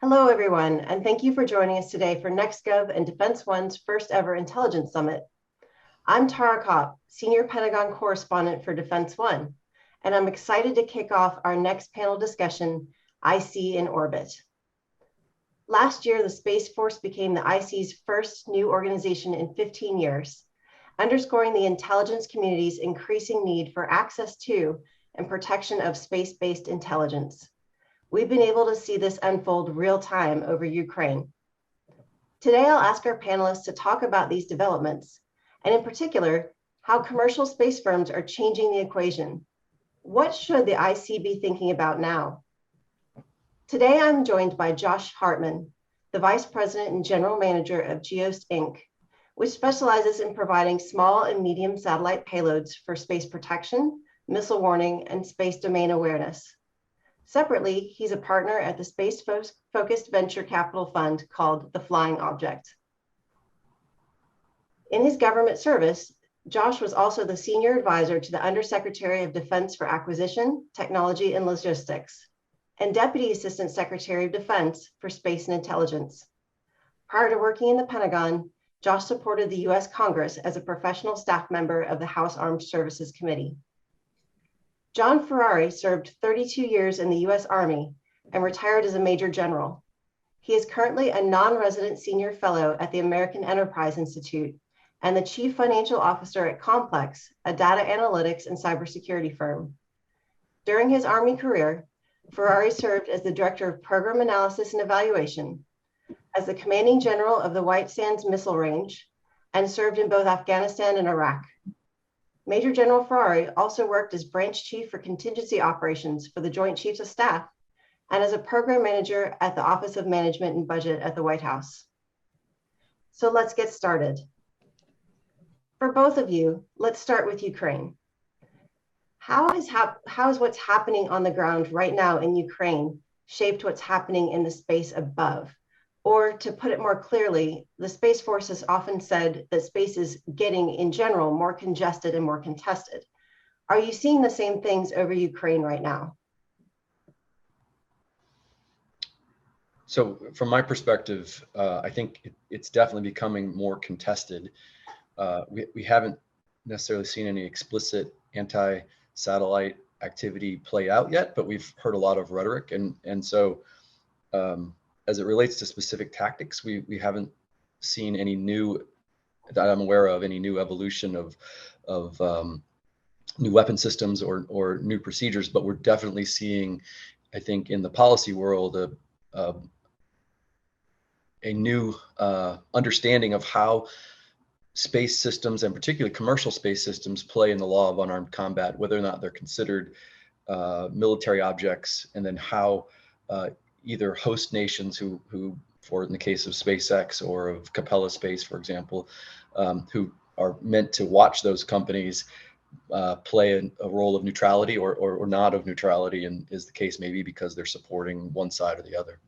Hello, everyone, and thank you for joining us today for NextGov and Defense One's first ever intelligence summit. I'm Tara Copp, Senior Pentagon Correspondent for Defense One, and I'm excited to kick off our next panel discussion, IC in Orbit. Last year, the Space Force became the IC's first new organization in 15 years, underscoring the intelligence community's increasing need for access to and protection of space-based intelligence. We've been able to see this unfold real time over Ukraine. Today, I'll ask our panelists to talk about these developments, and in particular, how commercial space firms are changing the equation. What should the IC be thinking about now? Today, I'm joined by Josh Hartman, the Vice President and General Manager of Geost, Inc., which specializes in providing small and medium satellite payloads for space protection, missile warning, and space domain awareness. Separately, he's a partner at the space-focused venture capital fund called The Flying Object. In his government service, Josh was also the senior advisor to the Undersecretary of Defense for Acquisition, Technology, and Logistics, and Deputy Assistant Secretary of Defense for Space and Intelligence. Prior to working in the Pentagon, Josh supported the US Congress as a professional staff member of the House Armed Services Committee. John Ferrari served 32 years in the US Army and retired as a Major General. He is currently a non-resident senior fellow at the American Enterprise Institute and the Chief Financial Officer at Complex, a data analytics and cybersecurity firm. During his Army career, Ferrari served as the Director of Program Analysis and Evaluation, as the Commanding General of the White Sands Missile Range, and served in both Afghanistan and Iraq. Major General Ferrari also worked as Branch Chief for Contingency Operations for the Joint Chiefs of Staff and as a Program Manager at the Office of Management and Budget at the White House. So let's get started. For both of you, let's start with Ukraine. How has what's happening on the ground right now in Ukraine shaped what's happening in the space above? Or to put it more clearly, the Space Force has often said that space is getting, in general, more congested and more contested. Are you seeing the same things over Ukraine right now? So from my perspective, I think it's definitely becoming more contested. We haven't necessarily seen any explicit anti-satellite activity play out yet, but we've heard a lot of rhetoric. And so as it relates to specific tactics, we haven't seen any new, that I'm aware of, any new evolution of new weapon systems or new procedures, but we're definitely seeing, I think, in the policy world, a new understanding of how space systems, and particularly commercial space systems, play in the law of unarmed combat, whether or not they're considered military objects, and then how either host nations who, for in the case of SpaceX or of Capella Space, for example, who are meant to watch those companies play a role of neutrality or not of neutrality, and is the case maybe because they're supporting one side or the other.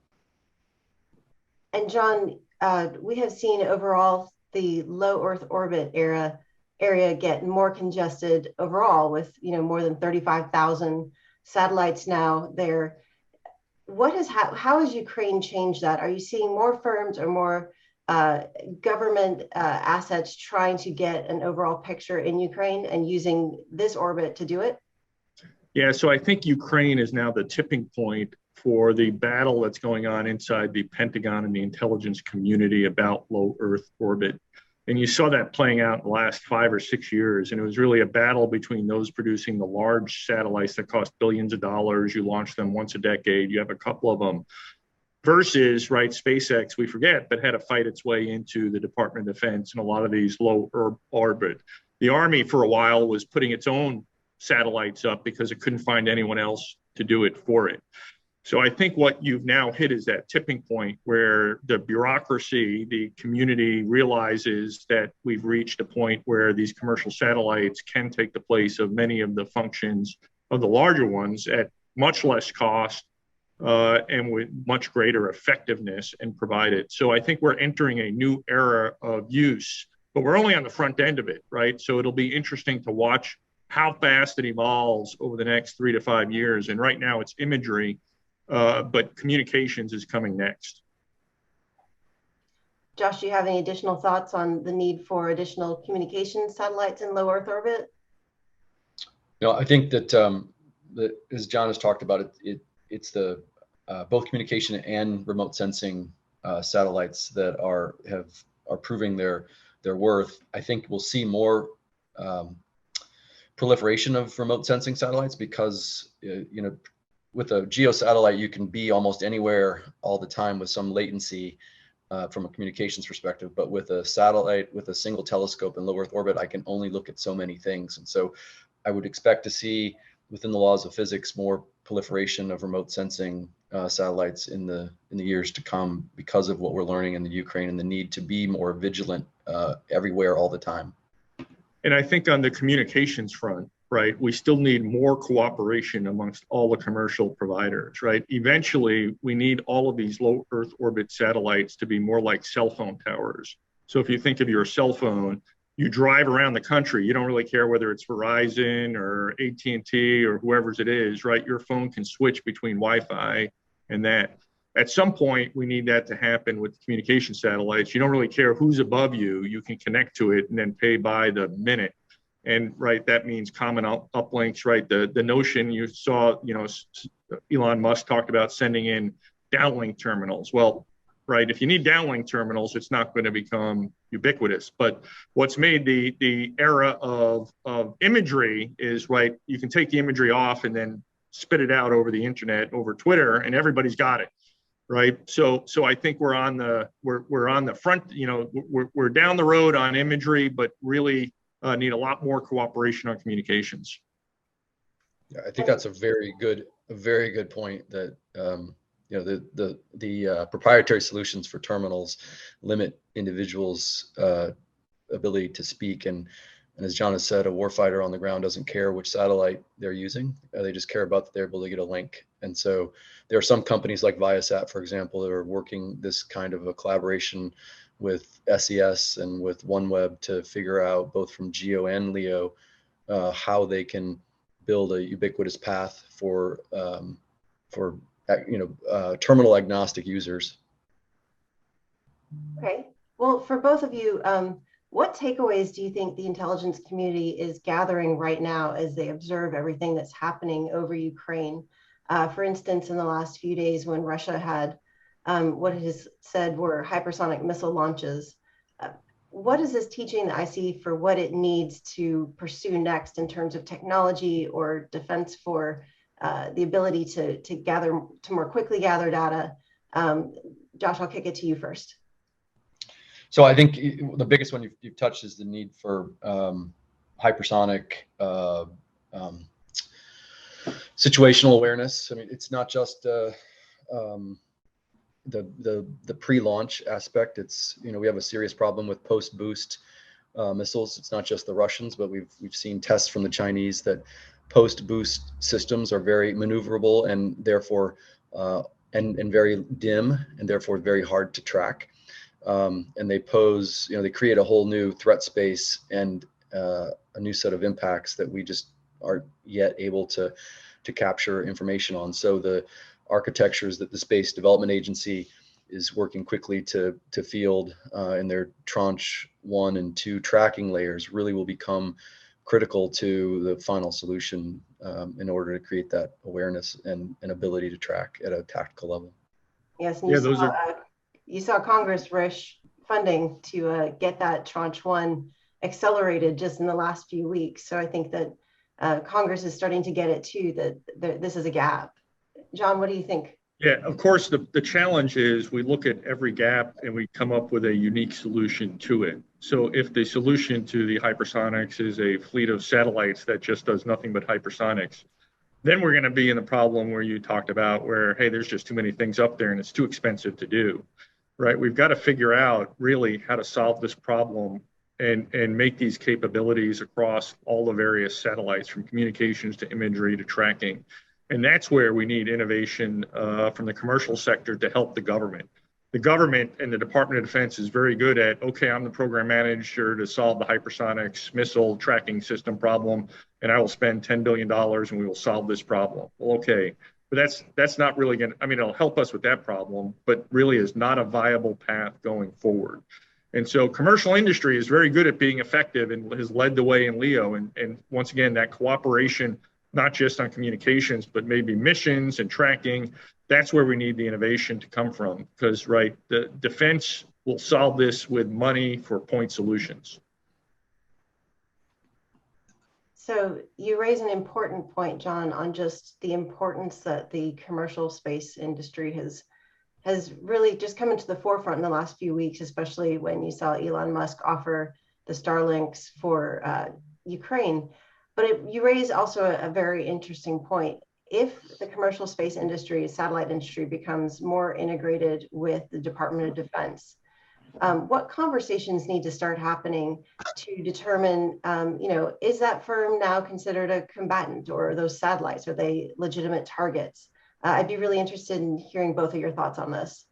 And John, we have seen overall the low Earth orbit area get more congested overall with more than 35,000 satellites now there. How has Ukraine changed that? Are you seeing more firms or more government assets trying to get an overall picture in Ukraine and using this orbit to do it? Yeah, so I think Ukraine is now the tipping point for the battle that's going on inside the Pentagon and the intelligence community about low Earth orbit. And you saw that playing out in the last 5 or 6 years. And it was really a battle between those producing the large satellites that cost billions of dollars. You launch them once a decade. You have a couple of them. Versus, right, SpaceX, we forget, but had to fight its way into the Department of Defense and a lot of these low Earth orbit. The Army, for a while, was putting its own satellites up because it couldn't find anyone else to do it for it. So I think what you've now hit is that tipping point where the bureaucracy, the community realizes that we've reached a point where these commercial satellites can take the place of many of the functions of the larger ones at much less cost and with much greater effectiveness and provide it. So I think we're entering a new era of use, but we're only on the front end of it, right? So it'll be interesting to watch how fast it evolves over the next 3 to 5 years. And right now it's imagery. but communications is coming next. Josh, do you have any additional thoughts on the need for additional communication satellites in low Earth orbit? No, I think that, that as John has talked about it's the both communication and remote sensing satellites that are proving their worth. I think we'll see more proliferation of remote sensing satellites because with a geo satellite you can be almost anywhere all the time with some latency from a communications perspective. But with a satellite with a single telescope in low Earth orbit, I can only look at so many things, and so I would expect to see within the laws of physics more proliferation of remote sensing satellites in the years to come because of what we're learning in the Ukraine and the need to be more vigilant everywhere all the time. And I think on the communications front, right, we still need more cooperation amongst all the commercial providers, right? Eventually, we need all of these low Earth orbit satellites to be more like cell phone towers. So if you think of your cell phone, you drive around the country, you don't really care whether it's Verizon or AT&T or whoever's it is, right? Your phone can switch between Wi-Fi and that. At some point, we need that to happen with communication satellites. You don't really care who's above you. You can connect to it and then pay by the minute. And right, that means common uplinks, right? The notion you saw, Elon Musk talked about sending in downlink terminals. Well, right, if you need downlink terminals, it's not going to become ubiquitous. But what's made the era of imagery is, right, you can take the imagery off and then spit it out over the internet, over Twitter, and everybody's got it. Right. So I think we're on the front, we're down the road on imagery, but really need a lot more cooperation on communications. Yeah, I think that's a very good point that the proprietary solutions for terminals limit individuals' ability to speak, and as John has said, a warfighter on the ground doesn't care which satellite they're using. They just care about that they're able to get a link. And so there are some companies like Viasat, for example, that are working this kind of a collaboration with SES and with OneWeb to figure out both from GEO and LEO how they can build a ubiquitous path for terminal agnostic users. Okay. Well, for both of you, what takeaways do you think the intelligence community is gathering right now as they observe everything that's happening over Ukraine? For instance, in the last few days when Russia had what it has said were hypersonic missile launches, what is this teaching the IC for what it needs to pursue next in terms of technology or defense for the ability to more quickly gather data? Josh, I'll kick it to you first. So I think the biggest one you've touched is the need for hypersonic situational awareness. I mean, it's not just the pre-launch aspect. It's we have a serious problem with post-boost missiles. It's not just the Russians, but we've seen tests from the Chinese that post-boost systems are very maneuverable and therefore and very dim and therefore very hard to track. And they pose, they create a whole new threat space and a new set of impacts that we just aren't yet able to capture information on. So the architectures that the Space Development Agency is working quickly to field in their tranche 1 and 2 tracking layers really will become critical to the final solution in order to create that awareness and ability to track at a tactical level. Yes, and you saw Congress rush funding to get that tranche 1 accelerated just in the last few weeks. So I think that Congress is starting to get it too, that this is a gap. John, what do you think? Yeah, of course, the challenge is we look at every gap and we come up with a unique solution to it. So if the solution to the hypersonics is a fleet of satellites that just does nothing but hypersonics, then we're going to be in the problem where you talked about where, hey, there's just too many things up there and it's too expensive to do, right? We've got to figure out really how to solve this problem and make these capabilities across all the various satellites, from communications to imagery to tracking. And that's where we need innovation from the commercial sector to help the government. The government and the Department of Defense is very good at, okay, I'm the program manager to solve the hypersonics missile tracking system problem, and I will spend $10 billion and we will solve this problem. Well, okay, But that's not really going to, I mean, it'll help us with that problem, but really is not a viable path going forward. And so commercial industry is very good at being effective and has led the way in LEO. And once again, that cooperation, not just on communications, but maybe missions and tracking, that's where we need the innovation to come from. Because, right, the defense will solve this with money for point solutions. So you raise an important point, John, on just the importance that the commercial space industry has really just come into the forefront in the last few weeks, especially when you saw Elon Musk offer the Starlinks for Ukraine. But you raise also a very interesting point. If the commercial space industry, satellite industry, becomes more integrated with the Department of Defense, what conversations need to start happening to determine, is that firm now considered a combatant, or are those satellites, are they legitimate targets? I'd be really interested in hearing both of your thoughts on this.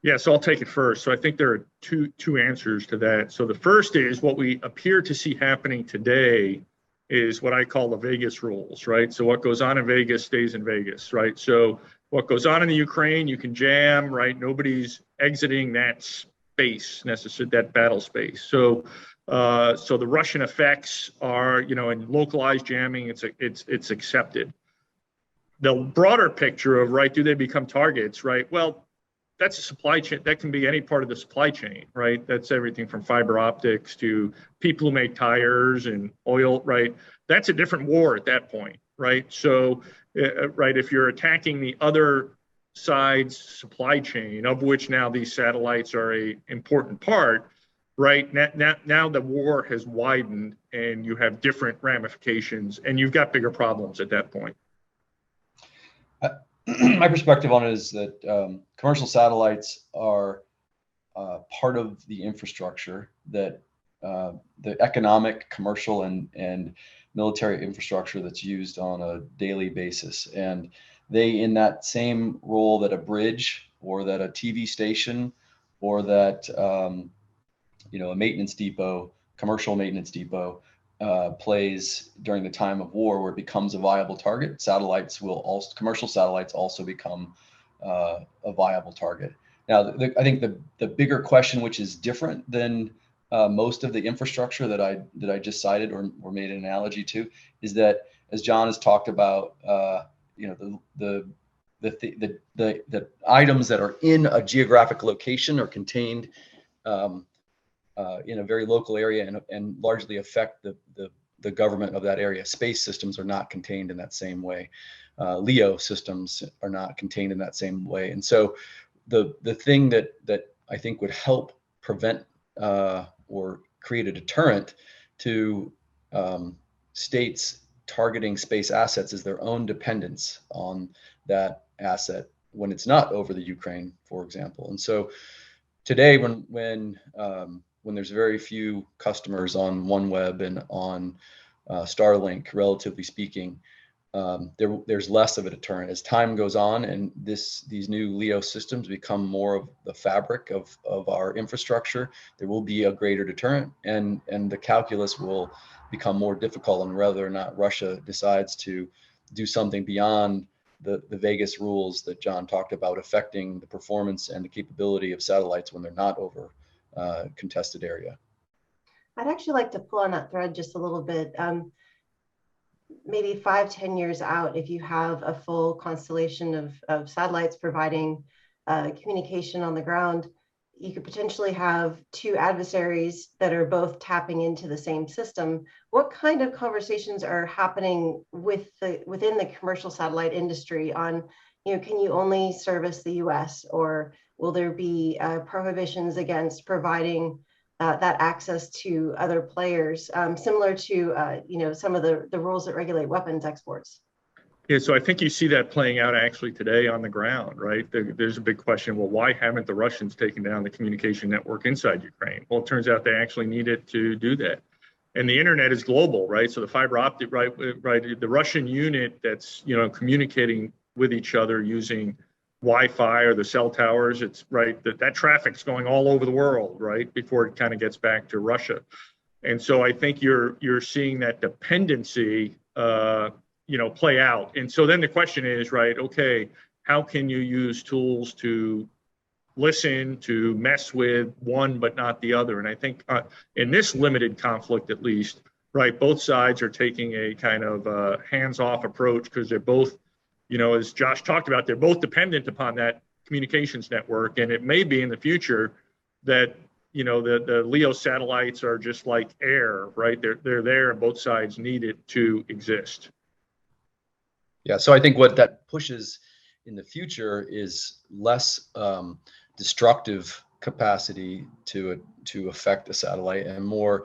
Yeah, so I'll take it first. So I think there are two answers to that. So the first is what we appear to see happening today is what I call the Vegas rules, right? So what goes on in Vegas stays in Vegas, right? So what goes on in the Ukraine, you can jam, right? Nobody's exiting that space, necessarily that battle space. So the Russian effects are, in localized jamming, it's accepted. The broader picture of, right, do they become targets, right? Well, that's a supply chain. That can be any part of the supply chain, right? That's everything from fiber optics to people who make tires and oil, right? That's a different war at that point, right? So, right, if you're attacking the other side's supply chain, of which now these satellites are a important part, right? Now the war has widened and you have different ramifications and you've got bigger problems at that point. My perspective on it is that commercial satellites are part of the infrastructure that the economic, commercial, and military infrastructure that's used on a daily basis. And they, in that same role that a bridge or that a TV station or that a maintenance depot, commercial maintenance depot, plays during the time of war, where it becomes a viable target, commercial satellites also become a viable target. Now, I think the bigger question, which is different than most of the infrastructure that I just cited or made an analogy to, is that, as John has talked about, the items that are in a geographic location are contained in a very local area and largely affect the government of that area. Space systems are not contained in that same way. LEO systems are not contained in that same way. And so the thing that I think would help prevent or create a deterrent to states targeting space assets is their own dependence on that asset when it's not over the Ukraine, for example. And so today, when there's very few customers on OneWeb and on Starlink, relatively speaking, there's less of a deterrent. As time goes on and these new LEO systems become more of the fabric of our infrastructure, there will be a greater deterrent, and the calculus will become more difficult on whether or not Russia decides to do something beyond the Vegas rules that John talked about, affecting the performance and the capability of satellites when they're not over contested area. I'd actually like to pull on that thread just a little bit. Maybe 5-10 years out, if you have a full constellation of satellites providing communication on the ground, you could potentially have two adversaries that are both tapping into the same system. What kind of conversations are happening within the commercial satellite industry on, can you only service the US, or will there be prohibitions against providing that access to other players, similar to some of the rules that regulate weapons exports? Yeah, so I think you see that playing out actually today on the ground, right? There's a big question. Well, why haven't the Russians taken down the communication network inside Ukraine? Well, it turns out they actually need it to do that. And the internet is global, right? So the fiber optic, right? The Russian unit that's communicating with each other using Wi-Fi or the cell towers, it's right that traffic's going all over the world, right? Before it kind of gets back to Russia. And so I think you're seeing that dependency play out. And so then the question is, right, okay, how can you use tools to listen, to mess with one but not the other? And I think in this limited conflict, at least, right, both sides are taking a kind of hands-off approach because they're both, as Josh talked about, they're both dependent upon that communications network. And it may be in the future that the LEO satellites are just like air, right? They're there, and both sides need it to exist. Yeah, so I think what that pushes in the future is less destructive capacity to affect a satellite, and more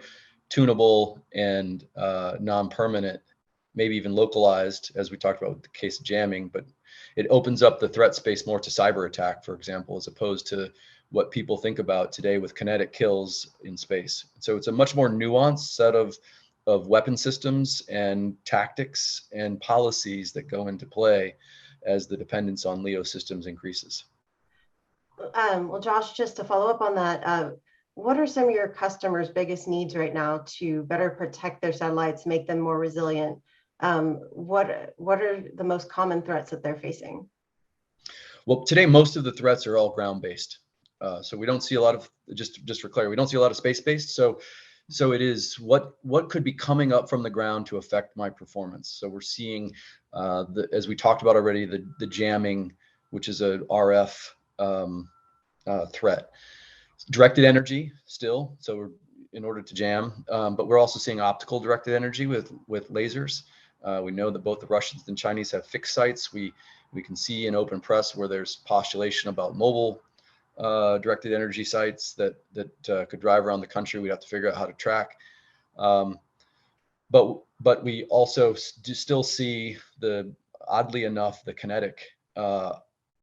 tunable and non-permanent, maybe even localized, as we talked about with the case of jamming. But it opens up the threat space more to cyber attack, for example, as opposed to what people think about today with kinetic kills in space. So it's a much more nuanced set of weapon systems and tactics and policies that go into play as the dependence on LEO systems increases. Well, Josh, just to follow up on that, what are some of your customers' biggest needs right now to better protect their satellites, make them more resilient? What are the most common threats that they're facing? Well, today, most of the threats are all ground-based. So we don't see a lot of, just for clarity, we don't see a lot of space-based. So it is what could be coming up from the ground to affect my performance. So we're seeing, as we talked about already, the jamming, which is a RF threat. Directed energy still, so we're in order to jam, but we're also seeing optical directed energy with lasers. We know that both the Russians and Chinese have fixed sites. We can see in open press where there's postulation about mobile directed energy sites that could drive around the country. We'd have to figure out how to track. But we also still see oddly enough, the kinetic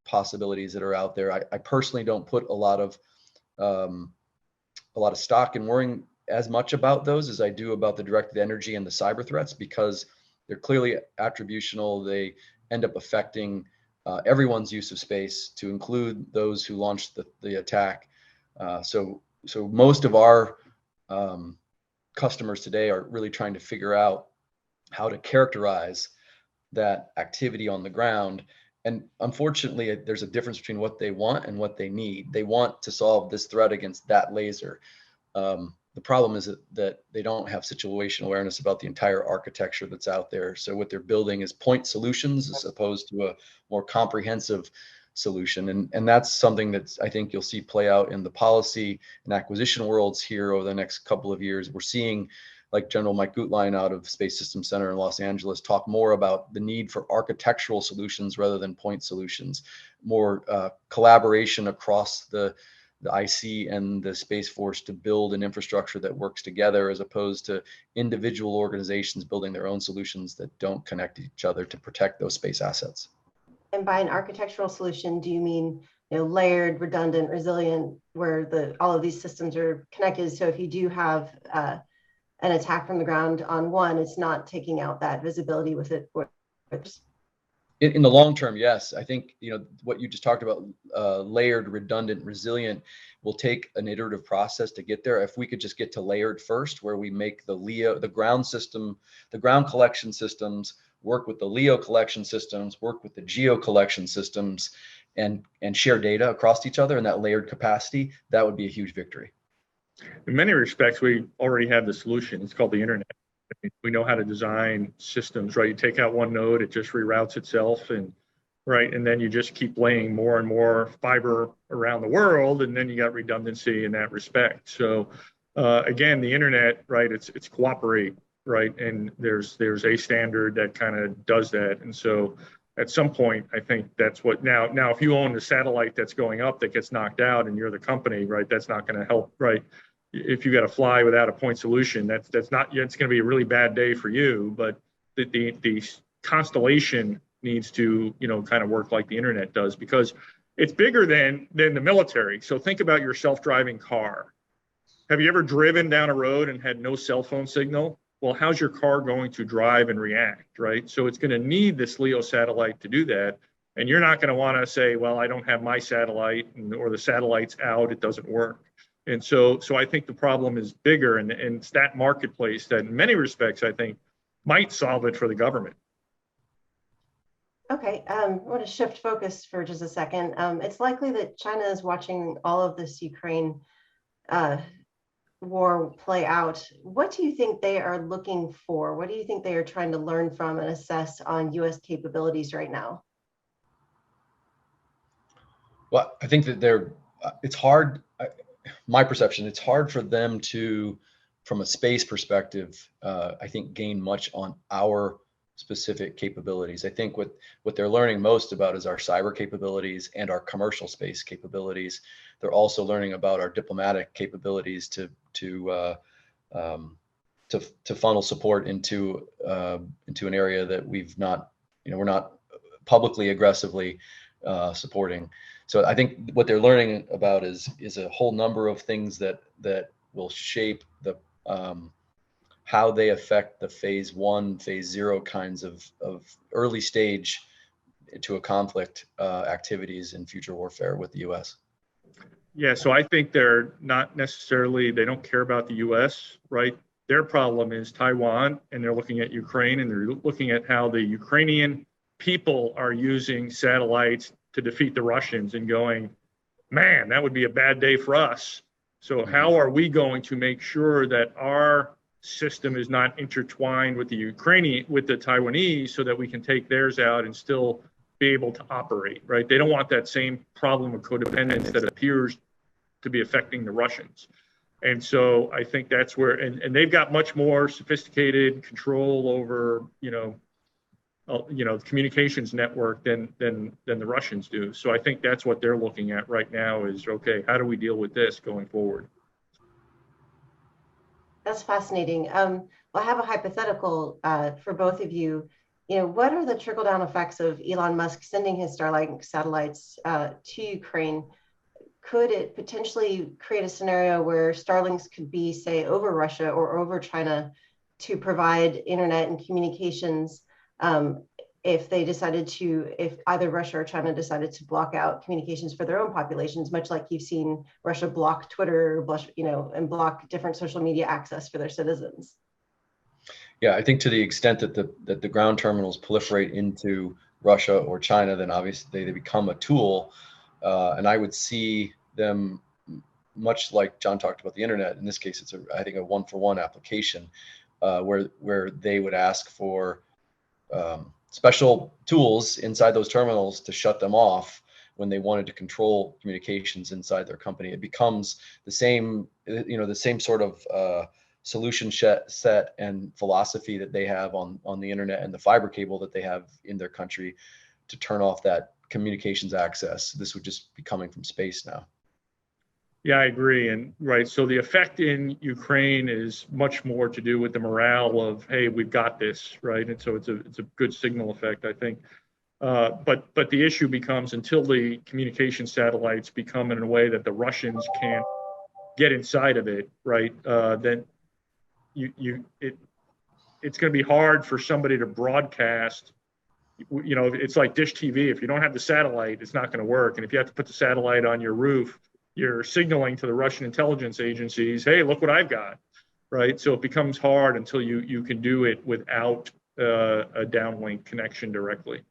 possibilities that are out there. I personally don't put a lot of stock in worrying as much about those as I do about the directed energy and the cyber threats, because they're clearly attributional. They end up affecting everyone's use of space, to include those who launched the attack. So most of our customers today are really trying to figure out how to characterize that activity on the ground. And unfortunately, there's a difference between what they want and what they need. They want to solve this threat against that laser. The problem is that they don't have situational awareness about the entire architecture that's out there. So what they're building is point solutions as opposed to a more comprehensive solution. And that's something that I think you'll see play out in the policy and acquisition worlds here over the next couple of years. We're seeing, like General Mike Gutlein out of Space Systems Center in Los Angeles, talk more about the need for architectural solutions rather than point solutions, more collaboration across the IC and the Space Force to build an infrastructure that works together, as opposed to individual organizations building their own solutions that don't connect each other to protect those space assets. And by an architectural solution, do you mean layered, redundant, resilient, where all of these systems are connected? So if you do have an attack from the ground on one, it's not taking out that visibility with it. In the long term, yes. I think what you just talked about, layered, redundant, resilient, will take an iterative process to get there. If we could just get to layered first, where we make the ground system, the ground collection systems work with the LEO collection systems, work with the GEO collection systems, and share data across each other in that layered capacity, that would be a huge victory. In many respects, we already have the solution. It's called the internet. We know how to design systems, right? You take out one node, it just reroutes itself, and then you just keep laying more and more fiber around the world, and then you got redundancy in that respect. So again, the internet, right? It's cooperate, right? And there's a standard that kind of does that. And so at some point, I think that's what now if you own the satellite that's going up that gets knocked out and you're the company, right? That's not going to help, right? If you got to fly without a point solution, it's going to be a really bad day for you. But the constellation needs to, kind of work like the internet does, because it's bigger than the military. So think about your self-driving car. Have you ever driven down a road and had no cell phone signal? Well, how's your car going to drive and react, right? So it's going to need this LEO satellite to do that. And you're not going to want to say, well, I don't have my satellite, or the satellite's out, it doesn't work. And so I think the problem is bigger, and it's that marketplace that in many respects, I think, might solve it for the government. Okay, I want to shift focus for just a second. It's likely that China is watching all of this Ukraine uh, war play out. What do you think they are looking for? What do you think they are trying to learn from and assess on US capabilities right now? Well, I think that it's hard, my perception, it's hard for them to, from a space perspective, I think gain much on our specific capabilities. I think what they're learning most about is our cyber capabilities and our commercial space capabilities. They're also learning about our diplomatic capabilities to funnel support into an area that we're not publicly aggressively supporting. So I think what they're learning about is a whole number of things that will shape the how they affect the phase 1, phase 0 kinds of early stage to a conflict activities in future warfare with the U.S. Yeah, so I think they're not necessarily, they don't care about the US, right? Their problem is Taiwan, and they're looking at Ukraine, and they're looking at how the Ukrainian people are using satellites to defeat the Russians and going, man, that would be a bad day for us. So how are we going to make sure that our system is not intertwined with the Ukrainian, with the Taiwanese, so that we can take theirs out and still be able to operate, right? They don't want that same problem of codependence that appears to be affecting the Russians. And so I think that's where, and they've got much more sophisticated control over, the communications network than the Russians do. So I think that's what they're looking at right now is, okay, how do we deal with this going forward? That's fascinating. Well, I have a hypothetical for both of you. What are the trickle down effects of Elon Musk sending his Starlink satellites to Ukraine? Could it potentially create a scenario where Starlinks could be, say, over Russia or over China to provide internet and communications if either Russia or China decided to block out communications for their own populations, much like you've seen Russia block Twitter, and block different social media access for their citizens? Yeah, I think to the extent that the ground terminals proliferate into Russia or China, then obviously they become a tool. And I would see them, much like John talked about the internet. In this case, it's I think a one-for-one application where they would ask for special tools inside those terminals to shut them off when they wanted to control communications inside their company. It becomes the same sort of solution set and philosophy that they have on the internet and the fiber cable that they have in their country to turn off that communications access. This would just be coming from space now. Yeah, I agree. And right, so the effect in Ukraine is much more to do with the morale of, hey, we've got this, right? And so it's a good signal effect, I think. But the issue becomes until the communication satellites become in a way that the Russians can't get inside of it, right? Then it's going to be hard for somebody to broadcast. It's like dish TV. If you don't have the satellite, it's not going to work. And if you have to put the satellite on your roof, you're signaling to the Russian intelligence agencies, hey, look what I've got, right? So it becomes hard until you can do it without a downlink connection directly.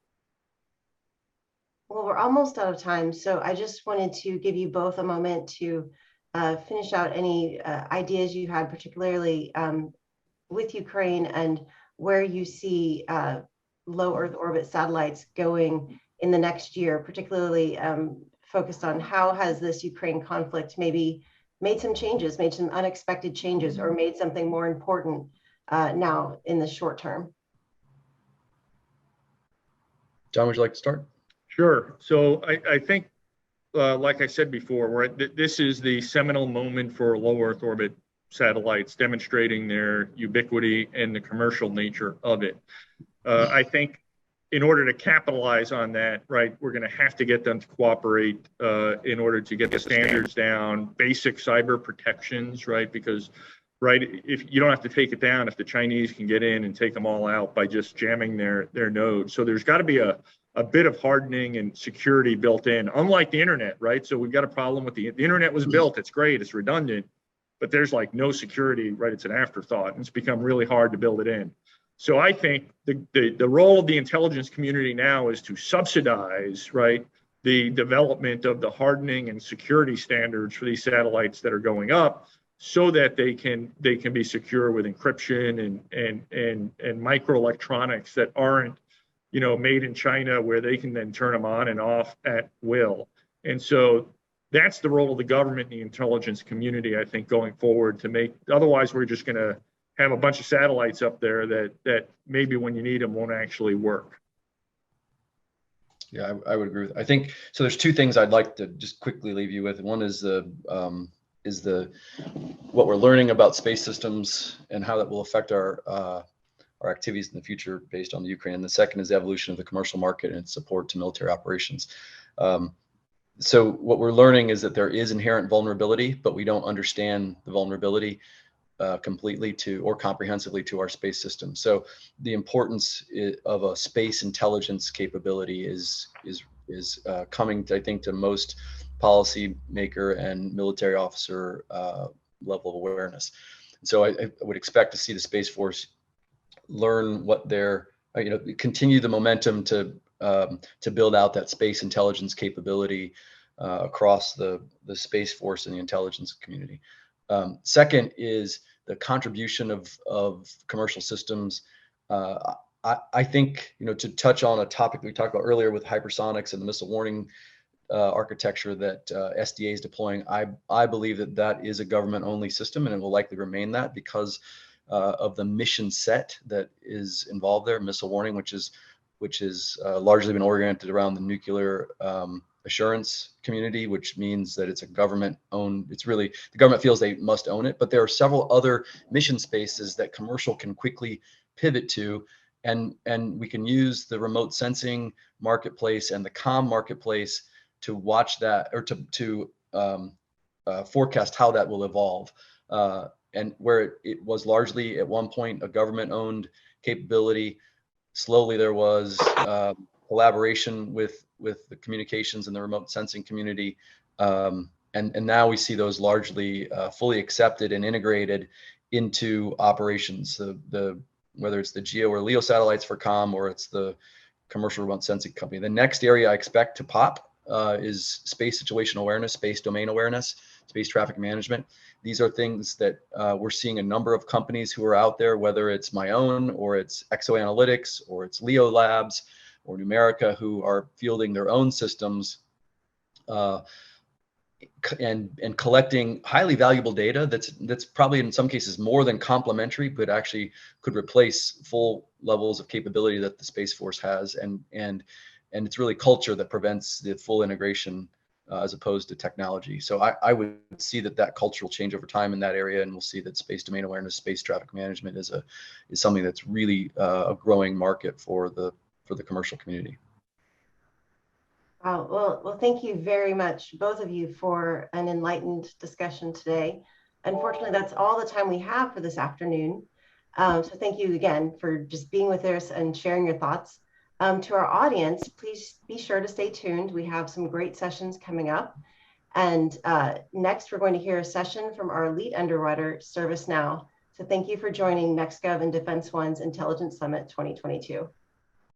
Well, we're almost out of time, so I just wanted to give you both a moment to finish out any ideas you had, particularly with Ukraine and where you see low Earth orbit satellites going in the next year, particularly focused on how has this Ukraine conflict maybe made some changes, made some unexpected changes, or made something more important now in the short term. John, would you like to start? Sure. So I think, like I said before, this is the seminal moment for low Earth orbit satellites, demonstrating their ubiquity and the commercial nature of it. I think in order to capitalize on that, right, we're going to have to get them to cooperate in order to get the standards down, basic cyber protections, right? Because, right, if you don't have to take it down, if the Chinese can get in and take them all out by just jamming their nodes. So there's got to be a bit of hardening and security built in, unlike the internet, right? So we've got a problem with the internet was built, it's great, it's redundant, but there's like no security, right? It's an afterthought, and it's become really hard to build it in. So I think the role of the intelligence community now is to subsidize, right, the development of the hardening and security standards for these satellites that are going up, so that they can be secure with encryption and microelectronics that aren't, made in China, where they can then turn them on and off at will. And so that's the role of the government and the intelligence community, I think, going forward, to make, otherwise we're just going to have a bunch of satellites up there that maybe when you need them won't actually work. Yeah, I would agree with. I think so. There's two things I'd like to just quickly leave you with. One is what we're learning about space systems and how that will affect our activities in the future based on the Ukraine. And the second is the evolution of the commercial market and its support to military operations. So what we're learning is that there is inherent vulnerability, but we don't understand the vulnerability completely or comprehensively to our space system. So the importance of a space intelligence capability is coming, I think, to most policymaker and military officer level of awareness. And so I would expect to see the Space Force learn what their, continue the momentum to build out that space intelligence capability across the Space Force and the intelligence community. Second is the contribution of commercial systems. I think, to touch on a topic we talked about earlier with hypersonics and the missile warning architecture that SDA is deploying, I believe that is a government-only system, and it will likely remain that because of the mission set that is involved there. Missile warning, which is largely been oriented around the nuclear assurance community, which means that it's a government-owned. It's really, the government feels they must own it, but there are several other mission spaces that commercial can quickly pivot to, and we can use the remote sensing marketplace and the comm marketplace to watch that, or to forecast how that will evolve. And where it was largely at one point a government-owned capability, slowly there was collaboration with the communications and the remote sensing community, and now we see those largely fully accepted and integrated into operations. Whether it's the GEO or LEO satellites for comm, or it's the commercial remote sensing company. The next area I expect to pop is space situational awareness, space domain awareness, space traffic management. These are things that we're seeing a number of companies who are out there, whether it's my own, or it's Exo Analytics, or it's Leo Labs, or Numerica, who are fielding their own systems and collecting highly valuable data that's probably in some cases more than complementary, but actually could replace full levels of capability that the Space Force has. And it's really culture that prevents the full integration as opposed to technology. So I would see that culture will change over time in that area, and we'll see that space domain awareness, space traffic management is something that's really a growing market for the commercial community. Wow. Well, thank you very much, both of you, for an enlightened discussion today. Unfortunately, that's all the time we have for this afternoon. So thank you again for just being with us and sharing your thoughts. To our audience, please be sure to stay tuned. We have some great sessions coming up. And next, we're going to hear a session from our lead underwriter, ServiceNow. So thank you for joining NextGov and Defense One's Intelligence Summit 2022.